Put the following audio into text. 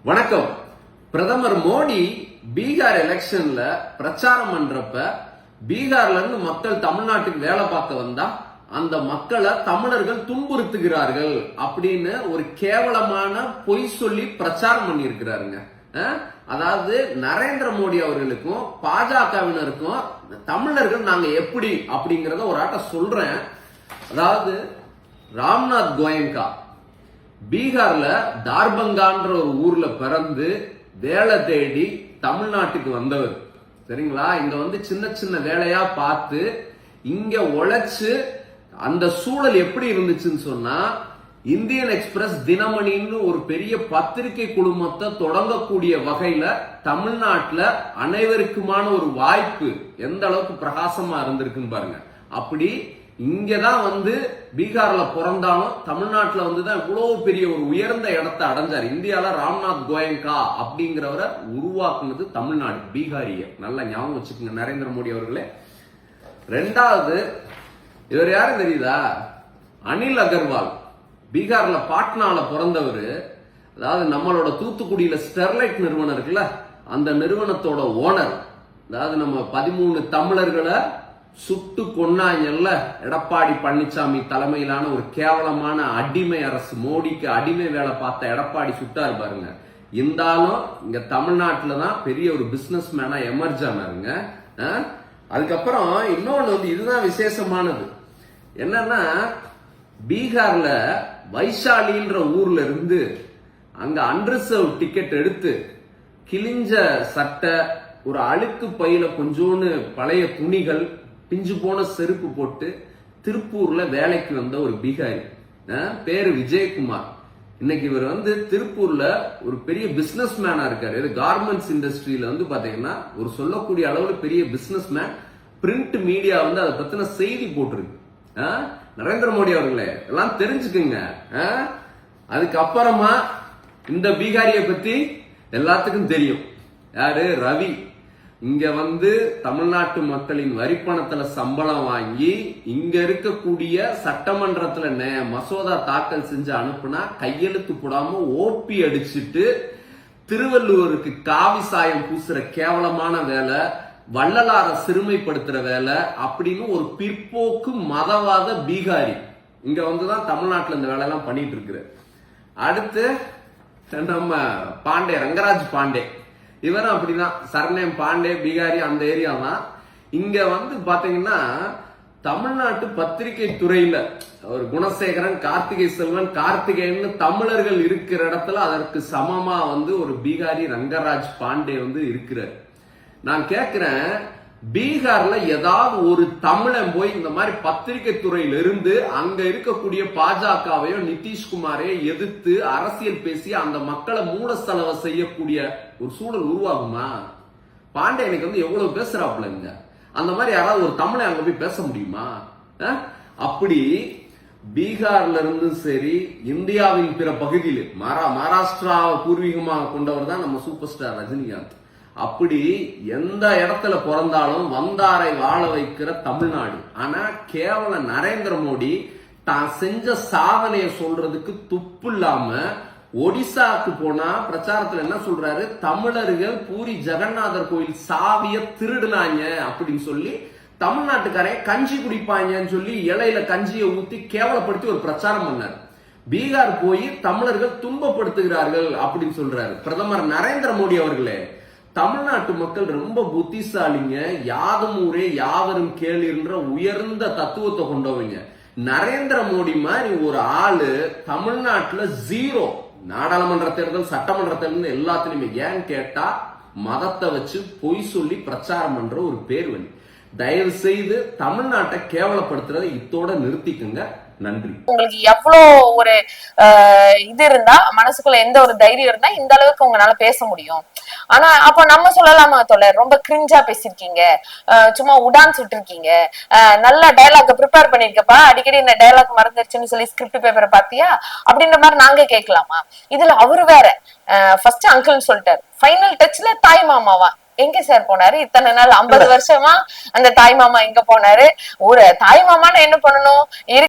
வணக்கம். பிரதமர் மோடி பீகார் எலெக்ஷன்ல பிரச்சாரம் பண்றப்ப பீகார்ல இருந்து மக்கள் தமிழ்நாட்டுக்கு வேலை பார்க்க வந்தா அந்த மக்களை தமிழர்கள் துன்புறுத்துகிறார்கள் அப்படின்னு ஒரு கேவலமான பொய் சொல்லி பிரச்சாரம் பண்ணியிருக்கிறாருங்க. அதாவது நரேந்திர மோடி அவர்களுக்கும் பாஜகவினருக்கும் தமிழர்கள் நாங்க எப்படி அப்படிங்கறத ஒரு ஆட்ட சொல்றேன். அதாவது ராம்நாத் கோயங்கா பீகார்ல தார்பங்கான்ற ஒரு ஊர்ல பிறந்து வேலை தேடி தமிழ்நாட்டுக்கு வந்தவர். சரிங்களா? இங்க வந்து சின்ன சின்ன வேலையா பார்த்து இங்க உழைச்சு அந்த சூழல் எப்படி இருந்துச்சுன்னு சொன்னா, இந்தியன் எக்ஸ்பிரஸ் தினமணின்னு ஒரு பெரிய பத்திரிகை குழுமத்தை தொடங்கக்கூடிய வகையில தமிழ்நாட்டுல அனைவருக்குமான ஒரு வாய்ப்பு எந்த அளவுக்கு பிரகாசமா இருந்திருக்குன்னு பாருங்க. அப்படி இங்கதான் வந்து பீகார்ல பிறந்தாலும் தமிழ்நாட்டுல வந்துதான் இவ்வளவு பெரிய ஒரு உயர்ந்த இடத்தை அடைஞ்சார். இந்தியால ராம்நாத் கோயங்கா அப்படிங்கிறவரை உருவாக்குனது தமிழ்நாடு, பீகாரிய. நல்லா ஞாபகம் வச்சுக்கோங்க நரேந்திர மோடி அவர்களே. ரெண்டாவது, இவர் யாரு தெரியுதா? அனில் அகர்வால். பீகார்ல பாட்னால பிறந்தவர். அதாவது நம்மளோட தூத்துக்குடியில ஸ்டெர்லைட் நிறுவனம் இருக்குல்ல, அந்த நிறுவனத்தோட ஓனர். அதாவது நம்ம 13 தமிழர்களை சுட்டு கொன்னாங்கல்ல எடப்பாடி பழனிசாமி தலைமையிலான ஒரு கேவலமான அடிமை அரசு, மோடிக்கு அடிமை வேலை பார்த்த எடப்பாடி சுட்டாரு பாருங்க. இருந்தாலும் இங்க தமிழ்நாட்டுலதான் பெரிய ஒரு பிசினஸ் மேனா எமர்ஜ் ஆனாருங்க. அதுக்கப்புறம் இன்னொன்னு வந்து இதுதான் விசேஷமானது என்னன்னா, பீகார்ல வைஷாலின்ற ஊர்ல இருந்து அங்க அன்ரிசர்வ் டிக்கெட் எடுத்து கிழிஞ்ச சட்டை, ஒரு அழுக்கு பையில கொஞ்சோன்னு பழைய துணிகள், பிஞ்சு போன செருப்பு போட்டு திருப்பூர்ல வேலைக்கு வந்த ஒரு பீகாரி. பேரு விஜயகுமார். இன்னைக்கு இவர் வந்து திருப்பூர்ல ஒரு பெரிய பிசினஸ் மேனா இருக்காரு. கார்மெண்ட்ஸ் இண்டஸ்ட்ரியில வந்து பாத்தீங்கன்னா ஒரு சொல்லக்கூடிய அளவுல பெரிய பிசினஸ் மேன். பிரிண்ட் மீடியா வந்து அதை பத்தின செய்தி போட்டிருக்கு. நரேந்திர மோடி அவர்களே, எல்லாம் தெரிஞ்சுக்குங்க. அதுக்கப்புறமா இந்த பீகாரிய பத்தி எல்லாத்துக்கும் தெரியும். யாரு? ரவி. இங்க வந்து தமிழ்நாட்டு மக்களின் வரிப்பணத்துல சம்பளம் வாங்கி இங்க இருக்கக்கூடிய சட்டமன்றத்துல மசோதா தாக்கல் செஞ்சு அனுப்புனா கையெழுத்து போடாம ஓபி அடிச்சுட்டு திருவள்ளுவருக்கு காவி சாயம் பூசுற கேவலமான வேலை, வள்ளலார சிறுமைப்படுத்துற வேலை அப்படின்னு ஒரு பிற்போக்கு மதவாத பீகாரி இங்க வந்துதான் தமிழ்நாட்டுல இந்த வேலை எல்லாம் பண்ணிட்டு இருக்கு. அடுத்து நம்ம பாண்டே, ரங்கராஜ் பாண்டே. இவரும் அப்படிதான், சர்நேம் பாண்டே, பீகாரி, அந்த ஏரியா தான். இங்க வந்து பாத்தீங்கன்னா தமிழ்நாட்டு பத்திரிகை துறையில ஒரு குணசேகரன், கார்த்திகை செல்வன், கார்த்திகேயன் தமிழர்கள் இருக்கிற இடத்துல அதற்கு சமமா வந்து ஒரு பீகாரி ரங்கராஜ் பாண்டே வந்து இருக்கிறார். நான் கேட்கிறேன், பீகார்ல ஏதாவது ஒரு தமிழன் போய் இந்த மாதிரி பத்திரிகை துறையில இருந்து அங்க இருக்கக்கூடிய பாஜகவையோ நிதிஷ்குமாரையோ எதிர்த்து அரசியல் பேசி அந்த மக்களை மூட செலவு செய்யக்கூடிய ஒரு சூழல் உருவாகுமா? பாண்டே எனக்கு வந்து எவ்வளவு பேசுறாப்லங்க. அந்த மாதிரி யாராவது ஒரு தமிழை அங்க போய் பேச முடியுமா? அப்படி பீகார்ல இருந்து சரி, இந்தியாவின் பிற பகுதியில் மகாராஷ்டிராவை பூர்வீகமாக கொண்டவர் தான் நம்ம சூப்பர் ஸ்டார் ரஜினிகாந்த். அப்படி எந்த இடத்துல பிறந்தாலும் வந்தாரை வாழ வைக்கிற தமிழ்நாடு. ஆனா கேவல நரேந்திர மோடி தான் செஞ்ச சாதனையை சொல்றதுக்கு துப்பு இல்லாம ஒடிசாக்கு போனா பிரச்சாரத்துல என்ன சொல்றாரு? தமிழர்கள் பூரி ஜெகநாதர் கோயில் சாவிய திருடுனாங்க அப்படின்னு சொல்லி தமிழ்நாட்டுக்காரே கஞ்சி குடிப்பாங்கன்னு சொல்லி இலையில கஞ்சியை ஊத்தி கேவலப்படுத்தி ஒரு பிரச்சாரம் பண்ணாரு. பீகார் போய் தமிழர்கள் துன்பப்படுத்துகிறார்கள் அப்படின்னு சொல்றாரு பிரதமர் நரேந்திர மோடி அவர்களே. தமிழ்நாட்டு மக்கள் ரொம்ப புத்திசாலிங்க. யாதும் ஊரே யாவரும் கேளுன்ற உயர்ந்த தத்துவத்தை கொண்டவங்க. நரேந்திர மோடி மாதிரி ஒரு ஆளு தமிழ்நாட்டுல ஜீரோ. நாடாளுமன்ற தேர்தல், சட்டமன்ற தேர்தல் எல்லாத்திலுமே ஏன்னு கேட்டா மதத்தை வச்சு பொய் சொல்லி பிரச்சாரம் பண்ற ஒரு பேர் வழி. தயவு செய்து தமிழ்நாட்டை கேவலப்படுத்துறதை இத்தோட நிறுத்திக்குங்க. நன்றி. உங்களுக்கு எவ்வளவு ஒரு இது இருந்தா, மனசுக்குள்ள எந்த ஒரு தைரியம் இருந்தா இந்த அளவுக்கு உங்களால பேச முடியும். ஆனா அப்ப நம்ம சொல்லலாமா தோழர், ரொம்ப கிரிஞ்சா பேசிருக்கீங்க, சும்மா உடான் சுட்டிருக்கீங்க, நல்ல டயலாக் ப்ரிப்பேர் பண்ணிருக்கப்பா, அடிக்கடி இந்த டயலாக் மறந்துருச்சுன்னு சொல்லி ஸ்கிரிப்ட் பேப்பரை பாத்தியா அப்படின்ற மாதிரி நாங்க கேட்கலாமா? இதுல அவரு வேற ஃபர்ஸ்ட் அங்கிள்னு சொல்லிட்டாரு, ஃபைனல் டச்ல தாய் மாமாவா எங்க சார் போனாரு? இத்தனை நாள் 50 வருஷமா அந்த தாய் மாமா எங்க போனாரு? ஒரு தாய் மாமான்னு என்ன பண்ணணும்?